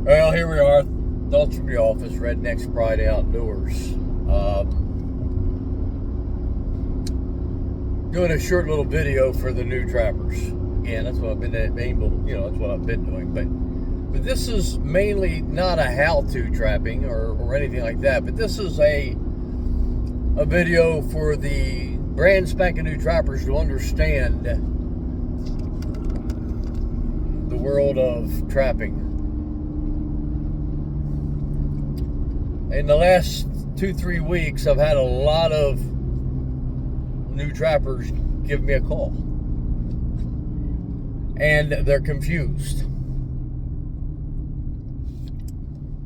Well, here we are, thoughts from the office, Rednecks Friday Outdoors. Doing a short little video for the new trappers. Again, that's what I've been able, that's what I've been doing. But this is mainly not a how-to trapping or anything like that. But this is a video for the brand spanking new trappers to understand the world of trapping. In the last 2-3 weeks, I've had a lot of new trappers give me a call. And they're confused.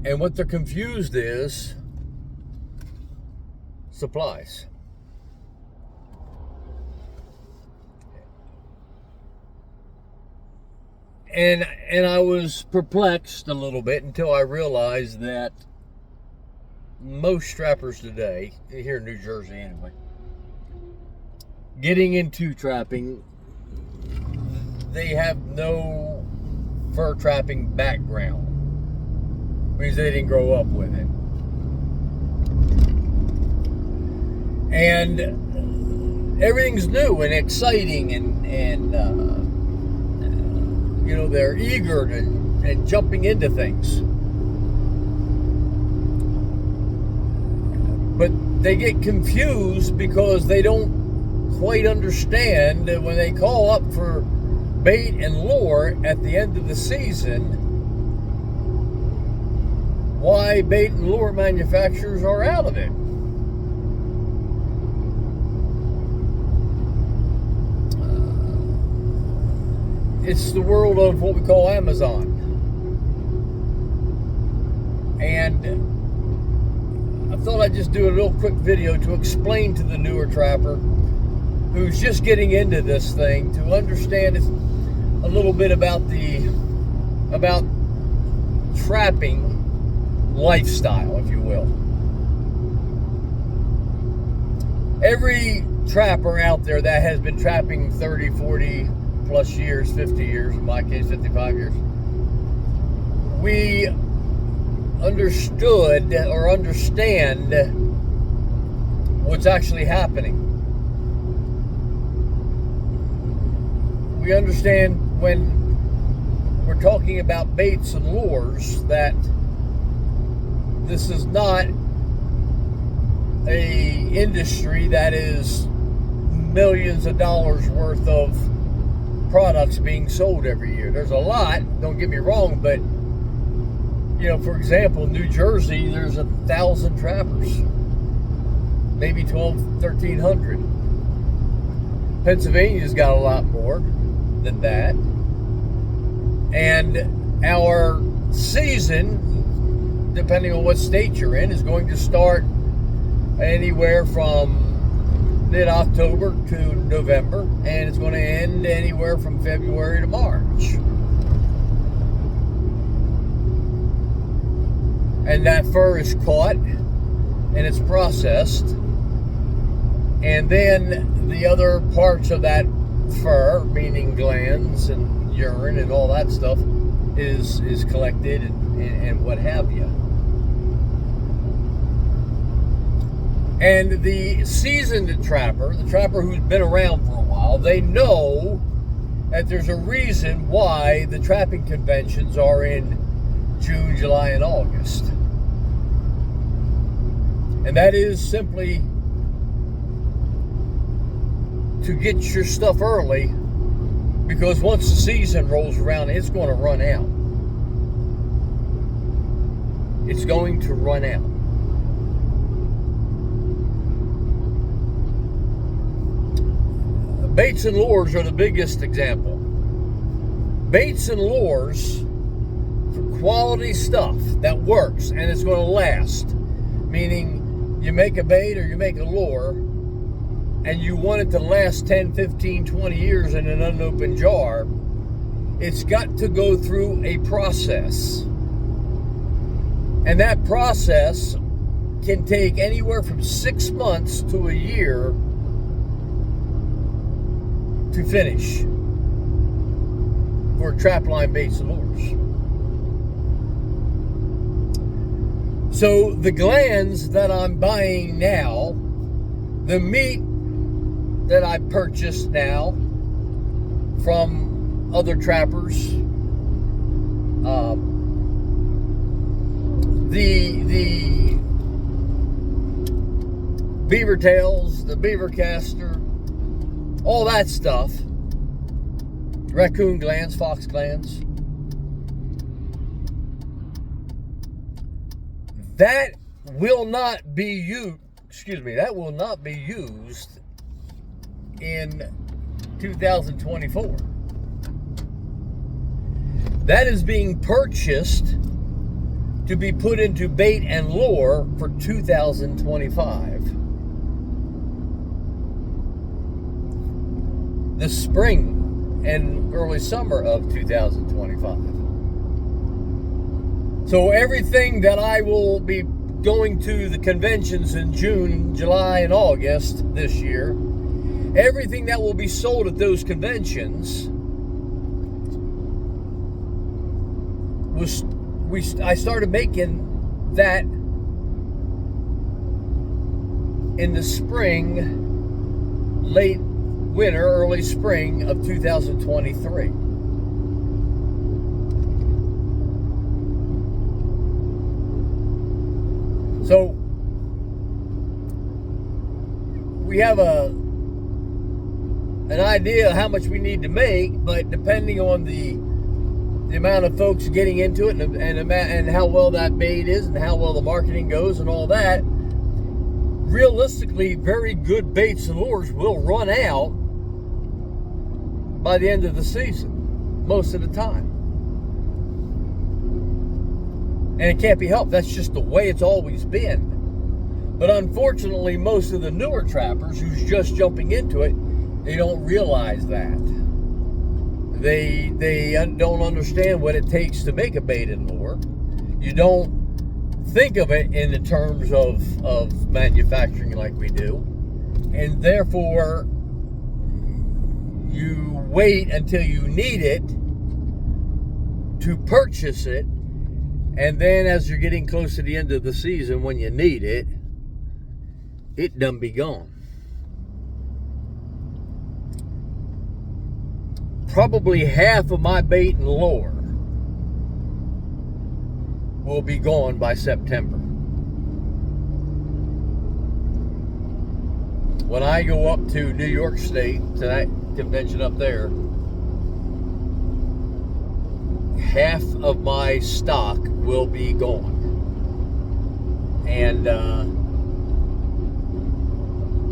And what they're confused is supplies. And I was perplexed a little bit until I realized that most trappers today, here in New Jersey anyway, getting into trapping, they have no fur trapping background. Means they didn't grow up with it. And everything's new and exciting and they're eager and jumping into things. But they get confused because they don't quite understand that when they call up for bait and lure at the end of the season, why bait and lure manufacturers are out of it. It's the world of what we call Amazon. And I thought I'd just do a little quick video to explain to the newer trapper who's just getting into this thing to understand a little bit about trapping lifestyle, if you will. Every trapper out there that has been trapping 30, 40 plus years, 50 years, in my case 55 years, we understood or understand what's actually happening. We understand when we're talking about baits and lures that this is not a industry that is millions of dollars worth of products being sold every year. There's a lot, don't get me wrong, but for example, New Jersey, there's 1,000 trappers, maybe 1,300. Pennsylvania's got a lot more than that. And our season, depending on what state you're in, is going to start anywhere from mid-October to November, and it's going to end anywhere from February to March. And that fur is caught and it's processed, and then the other parts of that fur, meaning glands and urine and all that stuff, is collected and what have you. And the seasoned trapper, the trapper who's been around for a while, they know that there's a reason why the trapping conventions are in June, July, and August. And that is simply to get your stuff early, because once the season rolls around, it's going to run out. It's going to run out. Baits and lures are the biggest example. Baits and lures for quality stuff that works and it's going to last. Meaning, you make a bait or you make a lure and you want it to last 10, 15, 20 years in an unopened jar, it's got to go through a process. And that process can take anywhere from 6 months to a year to finish for trapline baits and lures. So the glands that I'm buying now, the meat that I purchased now from other trappers, the beaver tails, the beaver castor, all that stuff, raccoon glands, fox glands, that will not be used, that will not be used in 2024. That is being purchased to be put into bait and lure for 2025. The spring and early summer of 2025. So everything that I will be going to the conventions in June, July, and August this year, everything that will be sold at those conventions I started making that in the spring, late winter, early spring of 2023. So we have an idea of how much we need to make, but depending on the amount of folks getting into it and how well that bait is and how well the marketing goes and all that, realistically, very good baits and lures will run out by the end of the season, most of the time. And it can't be helped. That's just the way it's always been. But unfortunately, most of the newer trappers who's just jumping into it, they don't realize that. They don't understand what it takes to make a bait and lure. You don't think of it in the terms of manufacturing like we do. And therefore, you wait until you need it to purchase it. And then as you're getting close to the end of the season, when you need it, it done be gone. Probably half of my bait and lure will be gone by September. When I go up to New York State, to that convention up there, half of my stock will be gone. And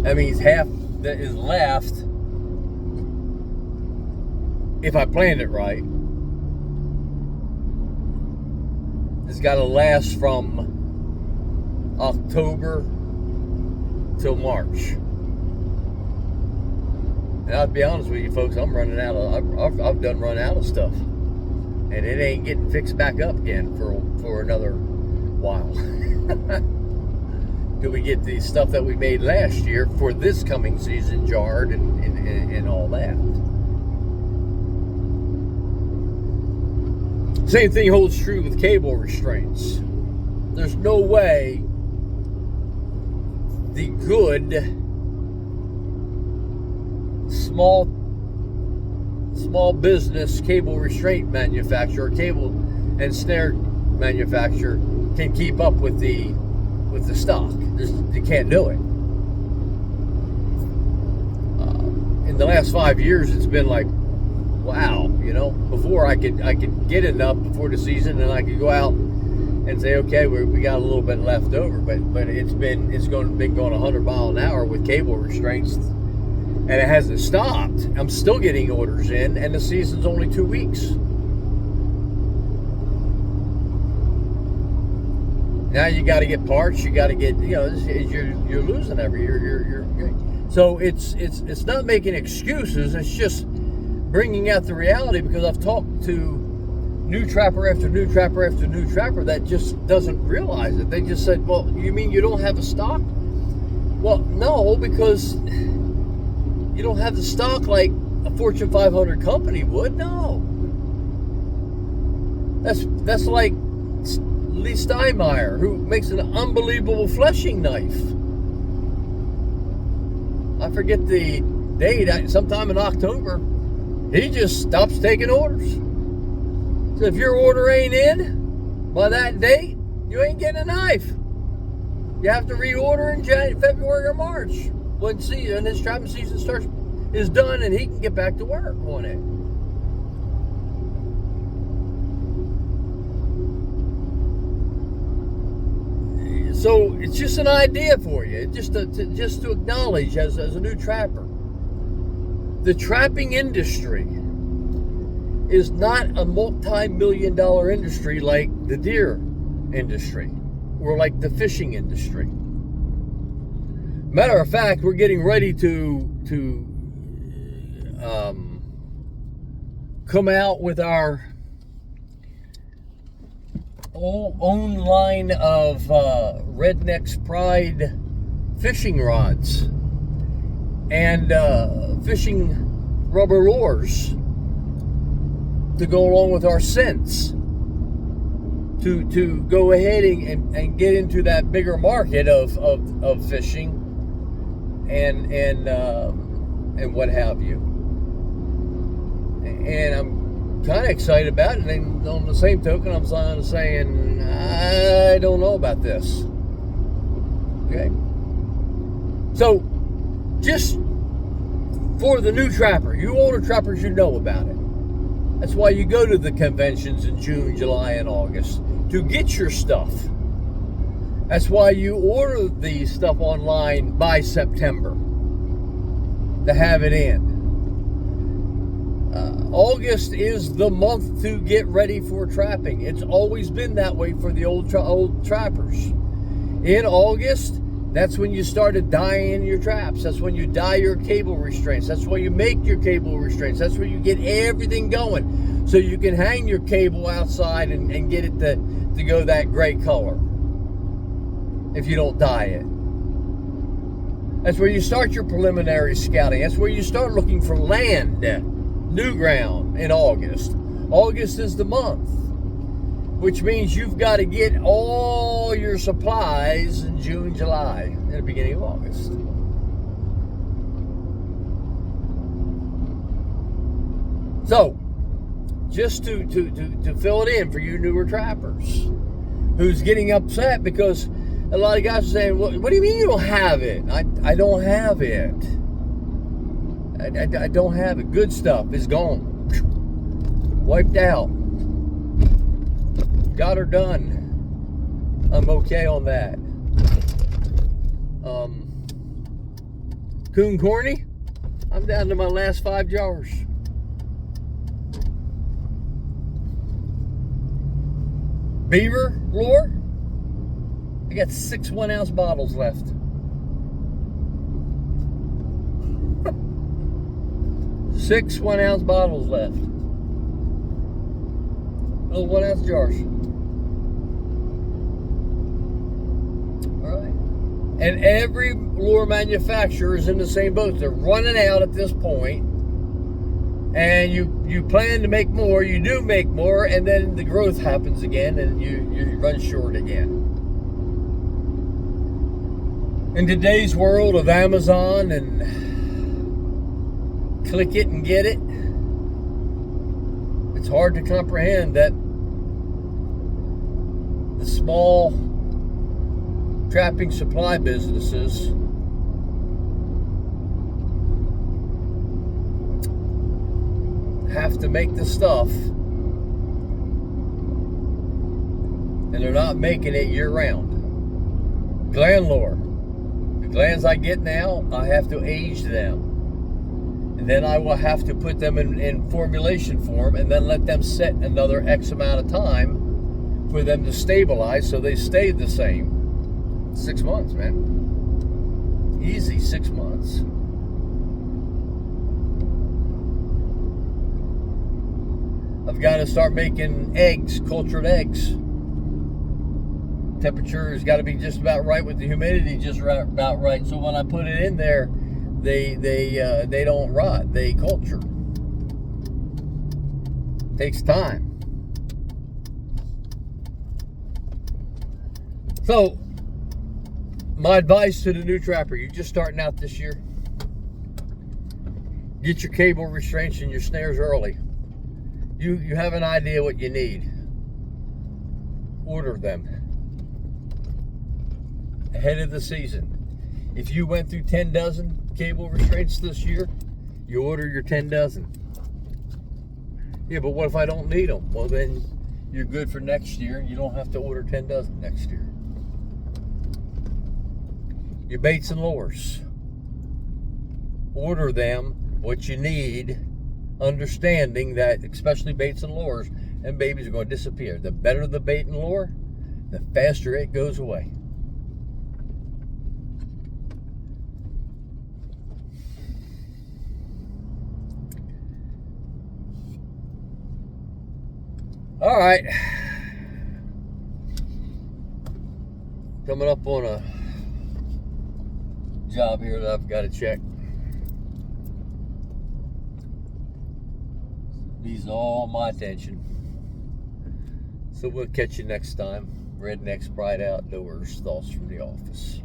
that means half that is left, if I planned it right, it's got to last from October till March. And I'll be honest with you folks, I'm running out of, I've done run out of stuff. And it ain't getting fixed back up again for another while. Till we get the stuff that we made last year for this coming season jarred and all that. Same thing holds true with cable restraints. There's no way the good small business cable restraint manufacturer, cable and snare manufacturer can keep up with the stock. You can't do it. In the last 5 years, it's been like, wow, you know. Before I could get enough before the season, and I could go out and say, okay, we got a little bit left over. But it's been going 100 miles an hour with cable restraints, and it hasn't stopped. I'm still getting orders in, and the season's only 2 weeks. Now you got to get parts. You got to get, you know, you're losing every year. So it's not making excuses. It's just bringing out the reality, because I've talked to new trapper after new trapper after new trapper that just doesn't realize it. They just said, well, you mean you don't have a stock? Well, no, because you don't have the stock like a Fortune 500 company would. No. That's like Lee Steinmeier, who makes an unbelievable fleshing knife. I forget the date, sometime in October. He just stops taking orders. So if your order ain't in by that date, you ain't getting a knife. You have to reorder in February or March when his trapping season is done, and he can get back to work on it. So it's just an idea for you, just to acknowledge as a new trapper. The trapping industry is not a multi-million-dollar industry like the deer industry or like the fishing industry. Matter of fact, we're getting ready to come out with our own line of Redneck's Pride fishing rods and fishing rubber lures to go along with our scents to go ahead and get into that bigger market of fishing and what have you. And I'm kind of excited about it, and on the same token, I'm saying I don't know about this. Okay, so just for the new trapper, you older trappers, you know about it. That's why you go to the conventions in June, July, and August to get your stuff. That's why you order the stuff online by September to have it in. August is the month to get ready for trapping. It's always been that way for the old trappers. In August, that's when you started dyeing your traps. That's when you dye your cable restraints. That's when you make your cable restraints. That's where you get everything going, so you can hang your cable outside and get it to go that gray color if you don't dye it. That's where you start your preliminary scouting. That's where you start looking for land, new ground, in August. August is the month, which means you've got to get all your supplies in June, July, and the beginning of August. So, just to fill it in for you newer trappers who's getting upset because a lot of guys are saying, well, what do you mean you don't have it? I don't have it. I don't have it. Good stuff is gone. Wiped out. Got her done. I'm okay on that. Coon Corny, I'm down to my last 5 jars. Beaver lure, I got 6 1-ounce bottles left. 6 1-ounce bottles left. Little 1-ounce jars. All right. And every lure manufacturer is in the same boat. They're running out at this point. And you plan to make more, you do make more, and then the growth happens again, and you run short again. In today's world of Amazon and click it and get it, it's hard to comprehend that the small trapping supply businesses have to make the stuff, and they're not making it year round. Gland lure. The glands I get now, I have to age them. And then I will have to put them in formulation form and then let them sit another X amount of time for them to stabilize so they stay the same. 6 months, man. Easy 6 months. I've got to start making eggs, cultured eggs. Temperature has got to be just about right with the humidity just about right. So when I put it in there, they don't rot. They culture. Takes time. So, my advice to the new trapper, you're just starting out this year, get your cable restraints and your snares early. You have an idea what you need. Order them ahead of the season. If you went through 10 dozen cable restraints this year, you order your 10 dozen. Yeah, but what if I don't need them? Well, then you're good for next year. You don't have to order 10 dozen next year. Your baits and lures. Order them what you need, understanding that especially baits and lures and babies are going to disappear. The better the bait and lure, the faster it goes away. All right. Coming up on a job here that I've got to check. Needs all my attention. So we'll catch you next time. Rednecks Bright Outdoors, thoughts from the office.